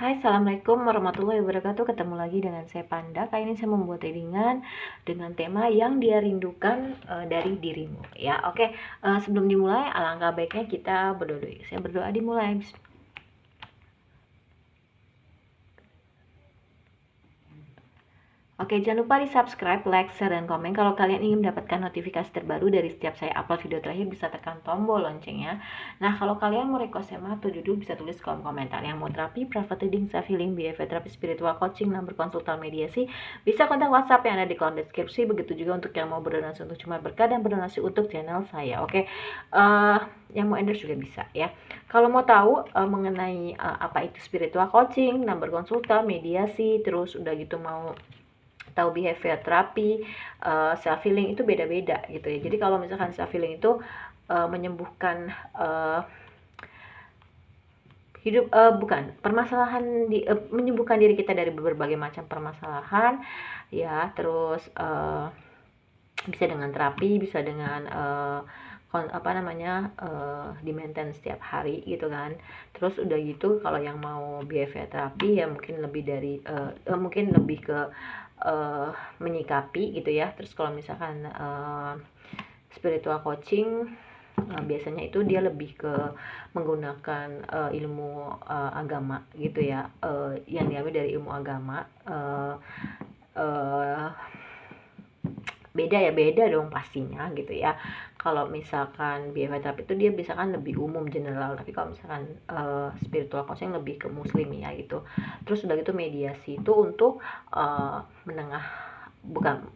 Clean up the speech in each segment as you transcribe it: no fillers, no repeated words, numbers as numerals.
Hai, assalamualaikum warahmatullahi wabarakatuh. Ketemu lagi dengan saya Panda. Kali ini saya membuat readingan dengan tema yang dia rindukan dari dirimu. Ya, oke. Sebelum dimulai, alangkah baiknya kita berdoa dulu. Saya berdoa dimulai. Oke, jangan lupa di subscribe, like, share, dan komen. Kalau kalian ingin mendapatkan notifikasi terbaru dari setiap saya upload video terakhir, bisa tekan tombol loncengnya. Nah, kalau kalian mau request tema atau judul, bisa tulis kolom komentar. Yang mau terapi, private reading, self healing, behavior therapy, spiritual coaching, nomor konsultan mediasi, bisa kontak WhatsApp yang ada di kolom deskripsi. Begitu juga untuk yang mau berdonasi untuk cuma berkah dan berdonasi untuk channel saya. Oke, yang mau endorse juga bisa ya. Kalau mau tahu mengenai apa itu spiritual coaching, nomor konsultan, mediasi, terus udah gitu mau tahu behavior terapi, self healing itu beda-beda gitu ya. Jadi kalau misalkan self healing itu menyembuhkan hidup bukan permasalahan menyembuhkan diri kita dari berbagai macam permasalahan ya. Terus bisa dengan terapi, bisa dengan di maintain setiap hari gitu kan. Terus udah gitu kalau yang mau behavior terapi ya mungkin lebih dari mungkin lebih ke menyikapi gitu ya. Terus kalau misalkan spiritual coaching biasanya itu dia lebih ke menggunakan ilmu agama gitu ya, yang diambil dari ilmu agama. Beda dong pastinya gitu ya. Kalau misalkan behavior therapy itu dia bisa kan lebih umum general, tapi kalau misalkan spiritual coaching lebih ke muslim ya gitu. Terus udah gitu mediasi itu untuk menengah bukan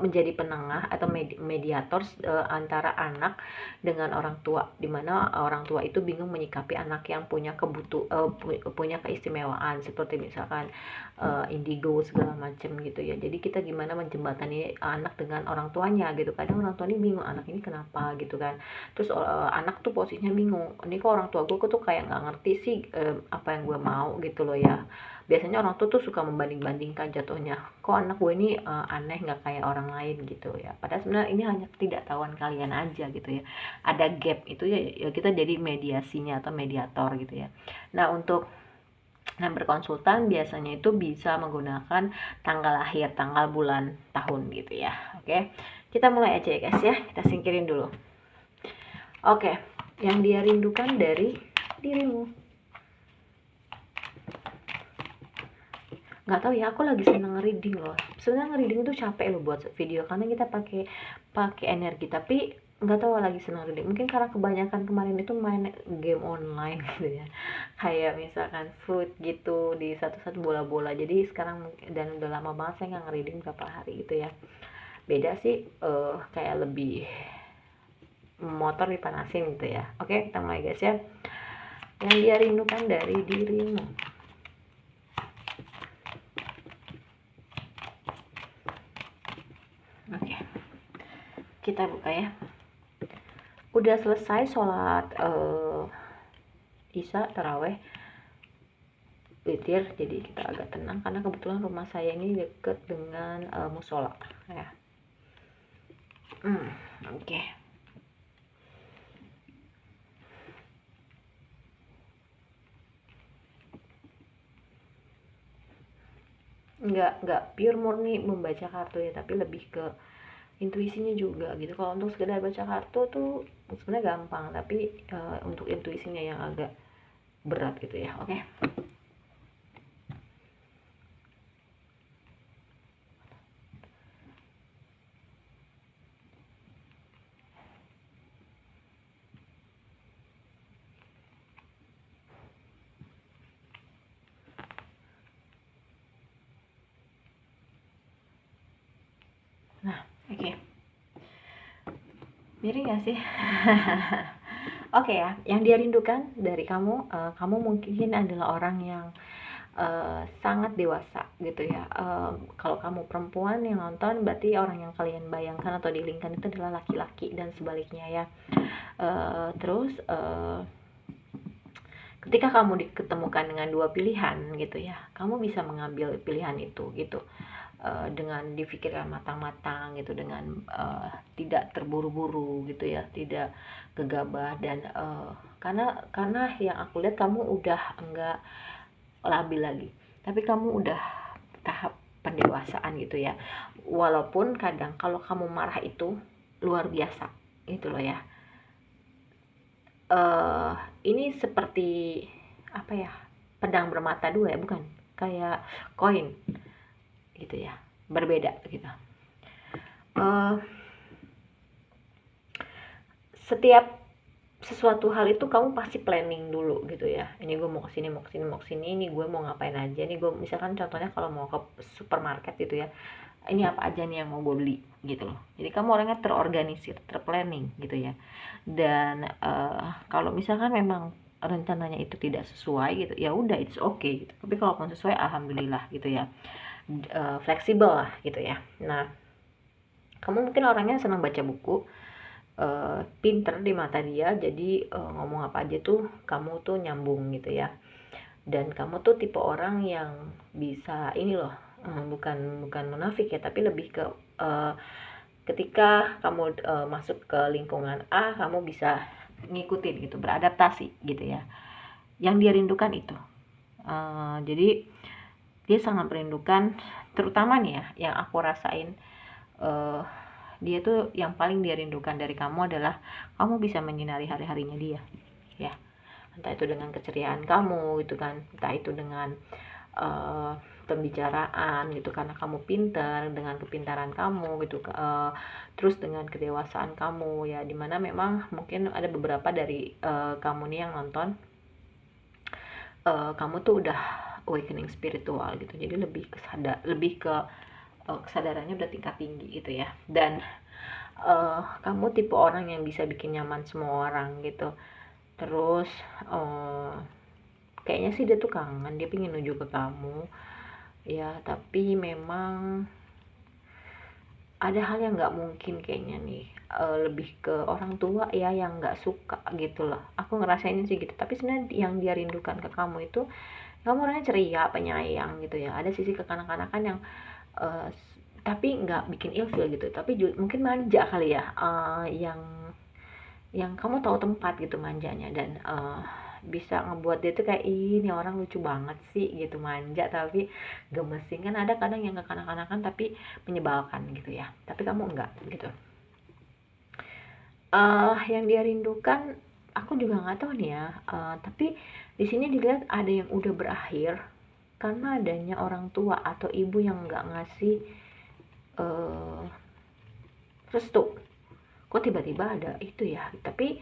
menjadi penengah atau mediator antara anak dengan orang tua, dimana orang tua itu bingung menyikapi anak yang punya punya keistimewaan seperti misalkan indigo segala macam gitu ya. Jadi kita gimana menjembatani anak dengan orang tuanya gitu. Kadang orang tua ini bingung anak ini kenapa gitu kan. Terus anak tuh posisinya bingung, ini kok orang tua gue tuh kayak nggak ngerti sih apa yang gue mau gitu loh ya. Biasanya orang tua tuh suka membanding-bandingkan jatuhnya, kok anak gue ini aneh nggak kayak orang lain gitu ya. Padahal sebenarnya ini hanya ketidaktahuan kalian aja gitu ya. Ada gap itu ya, kita jadi mediasinya atau mediator gitu ya. Nah, untuk berkonsultan biasanya itu bisa menggunakan tanggal lahir, tanggal, bulan, tahun gitu ya. Oke, kita mulai aja ya guys ya. Kita singkirin dulu. Oke, yang dia rindukan dari dirimu. Nggak tahu ya, aku lagi seneng reading loh. Sebenarnya reading itu capek loh buat video karena kita pakai pakai energi, tapi nggak tahu lagi seneng reading. Mungkin karena kebanyakan kemarin itu main game online gitu ya, kayak misalkan Fruit gitu di satu-satu bola-bola. Jadi sekarang dan udah lama banget saya nggak reading berapa hari gitu ya. Beda sih, kayak lebih motor dipanasin gitu ya. Oke, kita mulai guys ya. Yang dia rindukan dari dirimu. Oke, kita buka ya. Udah selesai sholat isya, taraweh, witir, jadi kita agak tenang karena kebetulan rumah saya ini deket dengan musola ya. Oke. Nggak pure murni membaca kartu ya, tapi lebih ke intuisinya juga gitu. Kalau untuk sekedar baca kartu tuh sebenarnya gampang, tapi untuk intuisinya yang agak berat gitu ya. Oke. Nah, oke. Miring gak sih? Oke ya, yang dia rindukan dari kamu, kamu mungkin adalah orang yang sangat dewasa gitu ya. Kalau kamu perempuan yang nonton, berarti orang yang kalian bayangkan atau dilingkan itu adalah laki-laki dan sebaliknya ya. Terus ketika kamu diketemukan dengan dua pilihan gitu ya, kamu bisa mengambil pilihan itu gitu. Dengan difikirkan matang-matang gitu, dengan tidak terburu-buru gitu ya, tidak gegabah. Dan karena yang aku lihat kamu udah enggak labil lagi. Tapi kamu udah tahap pendewasaan gitu ya. Walaupun kadang kalau kamu marah itu luar biasa gitu loh ya. Ini seperti apa ya, pedang bermata dua ya, bukan, kayak koin gitu ya, berbeda gitu. Setiap sesuatu hal itu kamu pasti planning dulu gitu ya. Ini gue mau kesini, mau kesini, mau kesini. Ini gue mau ngapain aja. Ini gue misalkan contohnya kalau mau ke supermarket gitu ya. Ini apa aja nih yang mau gue beli gitu loh. Jadi kamu orangnya terorganisir, terplanning gitu ya. Dan kalau misalkan memang rencananya itu tidak sesuai gitu, ya udah it's okay gitu. Tapi kalaupun sesuai, alhamdulillah gitu ya. Fleksibel lah gitu ya. Nah, kamu mungkin orangnya senang baca buku, pinter di mata dia, jadi ngomong apa aja tuh kamu tuh nyambung gitu ya. Dan kamu tuh tipe orang yang bisa ini loh, bukan munafik ya, tapi lebih ke ketika kamu masuk ke lingkungan A, kamu bisa ngikutin gitu, beradaptasi gitu ya. Yang dia rindukan itu, jadi dia sangat merindukan, terutama nih ya, yang aku rasain, dia tuh yang paling dia rindukan dari kamu adalah kamu bisa menyinari hari-harinya dia ya. Entah itu dengan keceriaan kamu gitu kan, entah itu dengan pembicaraan gitu, karena kamu pintar, dengan kepintaran kamu gitu, terus dengan kedewasaan kamu ya, dimana memang mungkin ada beberapa dari kamu nih yang nonton, kamu tuh udah awakening spiritual gitu, jadi lebih ke kesadarannya udah tingkat tinggi gitu ya. Dan kamu tipe orang yang bisa bikin nyaman semua orang gitu. Terus kayaknya sih dia tuh kangen, dia pengen nuju ke kamu ya, tapi memang ada hal yang nggak mungkin kayaknya nih, lebih ke orang tua ya yang nggak suka gitu loh. Aku ngerasain sih gitu. Tapi sebenarnya yang dia rindukan ke kamu itu, kamu orangnya ceria, penyayang gitu ya. Ada sisi kekanak-kanakan yang tapi nggak bikin ilfil gitu, tapi mungkin manja kali ya, yang kamu tahu tempat gitu manjanya. Dan bisa ngebuat dia tuh kayak, ini orang lucu banget sih gitu, manja tapi gemesin. Kan ada kadang yang kekanak-kanakan tapi menyebalkan gitu ya, tapi kamu enggak gitu. Yang dia rindukan aku juga nggak tahu nih ya, tapi di sini dilihat ada yang udah berakhir karena adanya orang tua atau ibu yang nggak ngasih restu. Kok tiba-tiba ada itu ya, tapi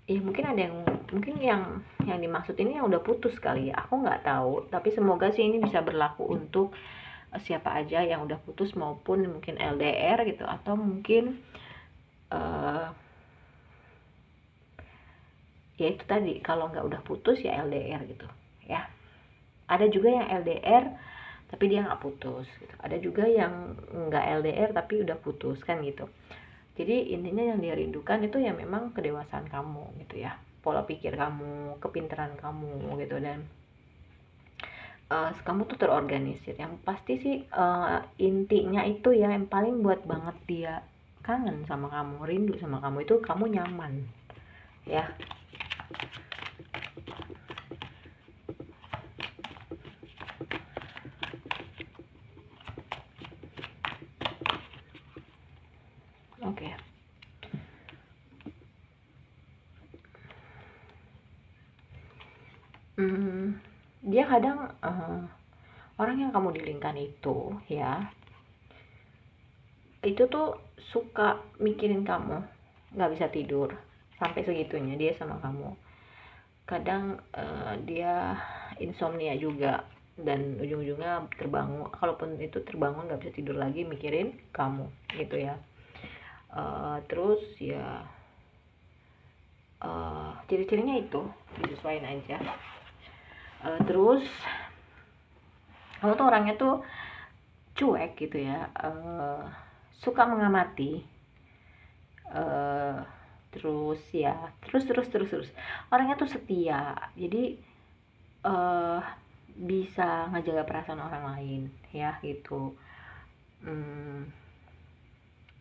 ya mungkin ada yang dimaksud ini yang udah putus kali ya, aku nggak tahu. Tapi semoga sih ini bisa berlaku untuk siapa aja yang udah putus, maupun mungkin LDR gitu, atau mungkin ya itu tadi, kalau nggak udah putus ya LDR gitu ya. Ada juga yang LDR tapi dia nggak putus gitu. Ada juga yang nggak LDR tapi udah putus kan gitu. Jadi intinya yang dia rindukan itu ya memang kedewasaan kamu gitu ya, pola pikir kamu, kepintaran kamu gitu. Dan kamu tuh terorganisir. Yang pasti sih intinya itu ya, yang paling buat banget dia kangen sama kamu, rindu sama kamu, itu kamu nyaman ya. Oke. Dia kadang orang yang kamu dilingkan itu ya, itu tuh suka mikirin kamu, nggak bisa tidur sampai segitunya dia sama kamu. Kadang dia insomnia juga, dan ujung-ujungnya terbangun, kalaupun itu terbangun nggak bisa tidur lagi mikirin kamu gitu ya. Terus ya ciri-cirinya itu disesuaiin aja. Terus kamu tuh orangnya tuh cuek gitu ya, suka mengamati, terus ya terus orangnya tuh setia, jadi bisa ngejaga perasaan orang lain ya gitu.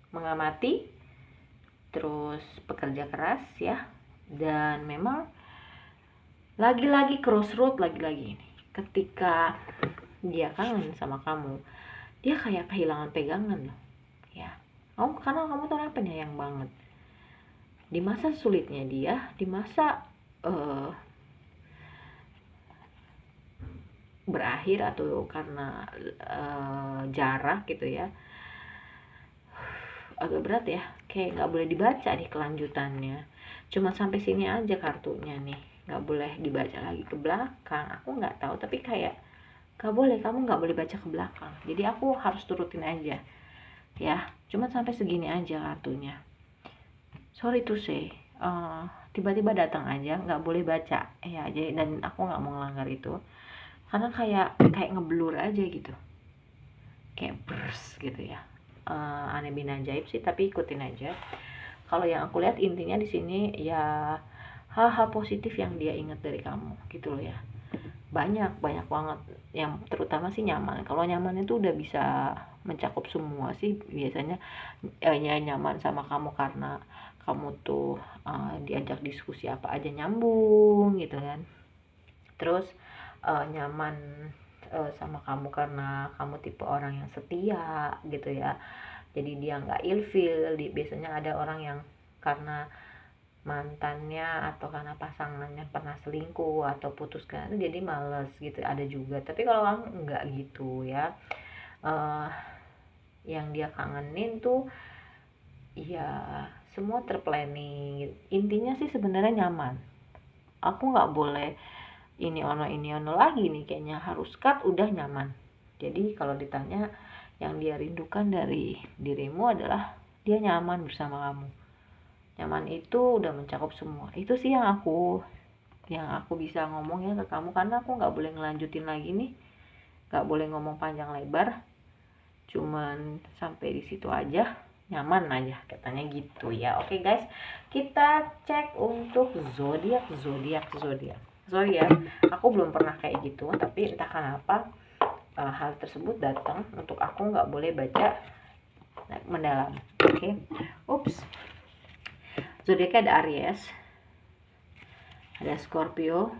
Mengamati, terus pekerja keras ya. Dan memang lagi-lagi crossroad, lagi-lagi ini ketika dia kangen sama kamu, dia kayak kehilangan pegangan loh ya. Karena kamu tuh orang penyayang banget. Di masa sulitnya dia, di masa berakhir atau karena jarak gitu ya, agak berat ya, kayak nggak boleh dibaca nih kelanjutannya, cuma sampai sini aja kartunya nih, nggak boleh dibaca lagi ke belakang. Aku nggak tahu, tapi kayak nggak boleh, kamu nggak boleh baca ke belakang, jadi aku harus turutin aja ya, cuma sampai segini aja kartunya. Sorry to say, tiba-tiba datang aja, nggak boleh baca ya, jadi dan aku nggak mau ngelanggar itu karena kayak ngeblur aja gitu, kayak burst gitu ya. Aneh bin ajaib sih, tapi ikutin aja. Kalau yang aku lihat intinya di sini ya, hal-hal positif yang dia ingat dari kamu gitu loh ya. Banyak banget, yang terutama sih nyaman. Kalau nyaman itu udah bisa mencakup semua sih biasanya. Nyaman sama kamu karena kamu tuh diajak diskusi apa aja nyambung gitu kan. Terus nyaman sama kamu karena kamu tipe orang yang setia gitu ya, jadi dia nggak ilfil. Biasanya ada orang yang karena mantannya atau karena pasangannya pernah selingkuh atau putuskan itu jadi males gitu, ada juga. Tapi kalau kamu nggak gitu ya, yang dia kangenin tuh ya semua terplanning. Intinya sih sebenarnya nyaman. Aku nggak boleh ini ono lagi nih, kayaknya harus cut, udah nyaman. Jadi kalau ditanya yang dia rindukan dari dirimu adalah dia nyaman bersama kamu. Nyaman itu udah mencakup semua. Itu sih yang aku bisa ngomongnya ke kamu, karena aku nggak boleh ngelanjutin lagi nih, nggak boleh ngomong panjang lebar, cuman sampai di situ aja. Nyaman aja katanya gitu ya. Oke guys, kita cek untuk zodiak. Sorry ya, aku belum pernah kayak gitu, tapi entah kenapa hal tersebut datang untuk aku, nggak boleh baca mendalam. Oke. Ups. Zodiaknya ada Aries, ada Scorpio,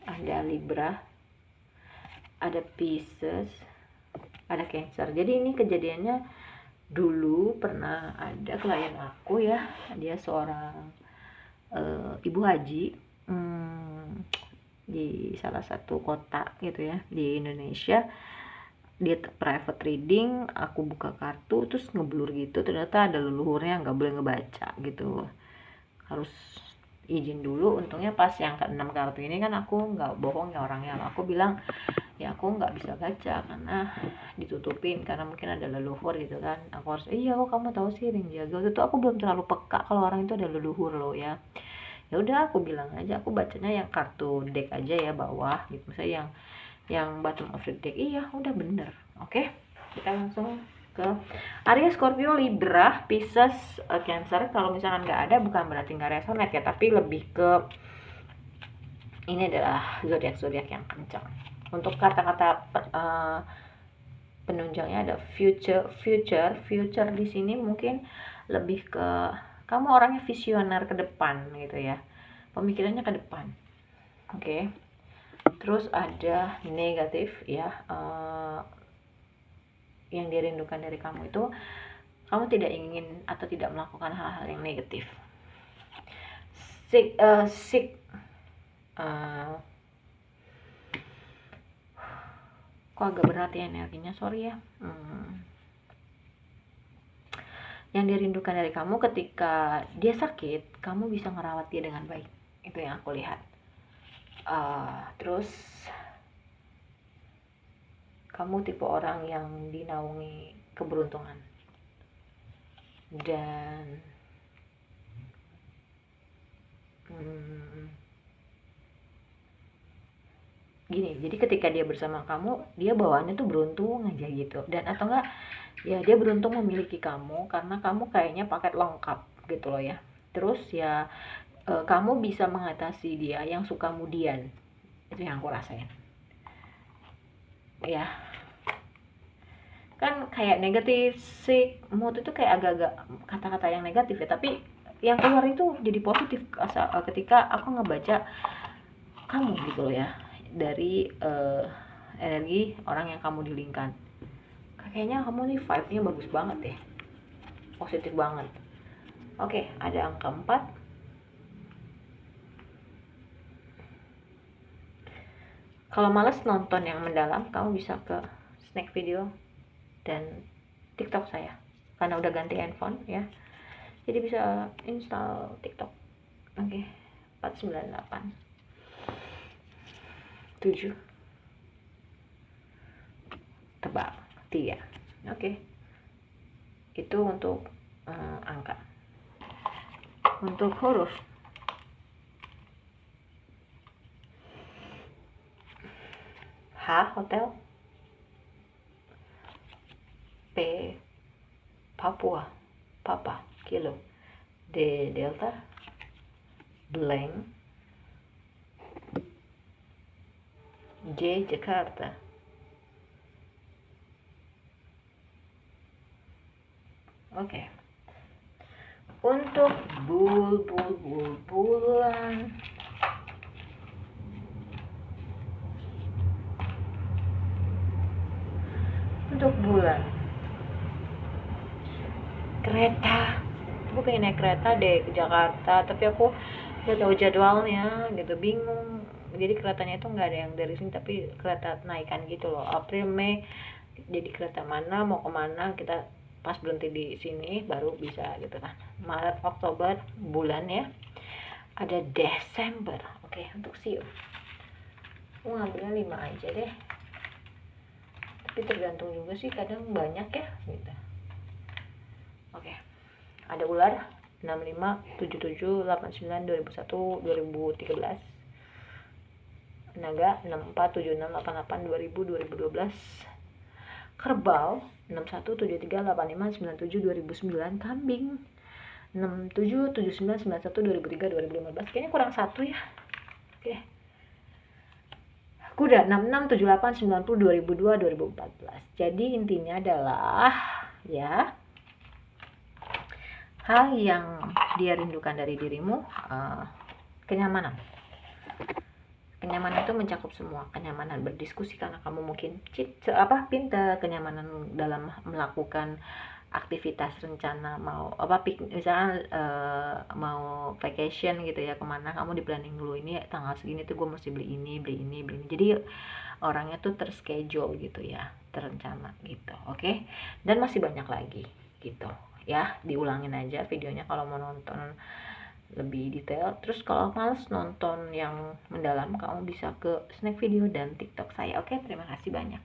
ada Libra, ada Pisces, ada Cancer. Jadi ini kejadiannya dulu pernah ada klien aku ya, dia seorang ibu haji di salah satu kota gitu ya di Indonesia. Dia private reading, aku buka kartu terus ngeblur gitu, ternyata ada leluhurnya, nggak boleh ngebaca gitu, harus izin dulu. Untungnya pas yang ke-6 kartu ini kan aku nggak bohong ya orangnya, aku bilang ya aku nggak bisa baca karena ditutupin, karena mungkin ada leluhur gitu kan. Aku harus kok kamu tahu sih ring jaga itu, aku belum terlalu peka kalau orang itu ada leluhur loh ya. Ya udah aku bilang aja aku bacanya yang kartu deck aja ya bawah gitu, misalnya yang bottom of the deck. Iya udah bener. Oke, kita langsung ke Aries, Scorpio, Libra, Pisces, Cancer. Kalau misalkan nggak ada bukan berarti nggak resonate ya, tapi lebih ke ini adalah zodiak yang kencang. Untuk kata-kata penunjangnya ada future di sini mungkin lebih ke kamu orangnya visioner ke depan gitu ya, pemikirannya ke depan. Oke. Terus ada negatif ya, yang dirindukan dari kamu itu kamu tidak ingin atau tidak melakukan hal-hal yang negatif. Kok agak berat ya energinya, sorry ya. Yang dirindukan dari kamu ketika dia sakit, kamu bisa ngerawat dia dengan baik. Itu yang aku lihat. Terus kamu tipe orang yang dinaungi keberuntungan. Dan gini, jadi ketika dia bersama kamu, dia bawaannya tuh beruntung aja gitu. Dan atau enggak ya dia beruntung memiliki kamu karena kamu kayaknya paket lengkap gitu loh ya. Terus ya kamu bisa mengatasi dia yang suka kemudian. Itu yang aku rasain ya. Kan kayak negatif sick mood itu kayak agak-agak kata-kata yang negatif ya, tapi yang keluar itu jadi positif ketika aku ngebaca kamu gitu loh ya, dari energi orang yang kamu dilingkan. Kayaknya kamu nih vibe-nya bagus banget ya, positif banget. Oke, ada angka 4. Kalau males nonton yang mendalam, kamu bisa ke snack video dan TikTok saya, karena udah ganti handphone ya, jadi bisa install TikTok. Oke, 498 7 tebak 3. Oke, itu untuk angka. Untuk huruf, H hotel, P Papua, Papa kilo, D Delta, blank, J Jakarta. Oke. Untuk bulan, kereta. Aku pengen naik kereta deh ke Jakarta, tapi aku nggak tahu jadwalnya gitu, bingung. Jadi keretanya itu nggak ada yang dari sini, tapi kereta naikan gitu loh. April, Mei, jadi kereta mana, mau kemana, kita pas berhenti di sini baru bisa gitu kan. Maret, Oktober, bulan ya. Ada Desember. Oke, untuk siu, aku ngambilnya 5 aja deh, tapi tergantung juga sih, kadang banyak ya gitu. Oke, ada ular 65, 77, 89, 2001, 2013. Naga 64, 76, 88, 2000, 2012. Kerbau 61, 73, 85, 97, 2009. Kambing 67, 79, 91, 2003, 2015. Kayaknya kurang satu ya. Oke. Kuda 66, 78, 90, 2002, 2014. Jadi intinya adalah ya, hal yang dia rindukan dari dirimu, kenyamanan. Kenyamanan itu mencakup semua, kenyamanan berdiskusi karena kamu mungkin pintar, kenyamanan dalam melakukan aktivitas rencana, mau misalnya mau vacation gitu ya, kemana, kamu di planning dulu, ini tanggal segini tuh gue mesti beli ini. Jadi orangnya tuh terschedule gitu ya, terencana gitu. Oke. Dan masih banyak lagi gitu ya, diulangin aja videonya kalau mau nonton lebih detail. Terus kalau males nonton yang mendalam, kamu bisa ke snack video dan TikTok saya. Oke, terima kasih banyak.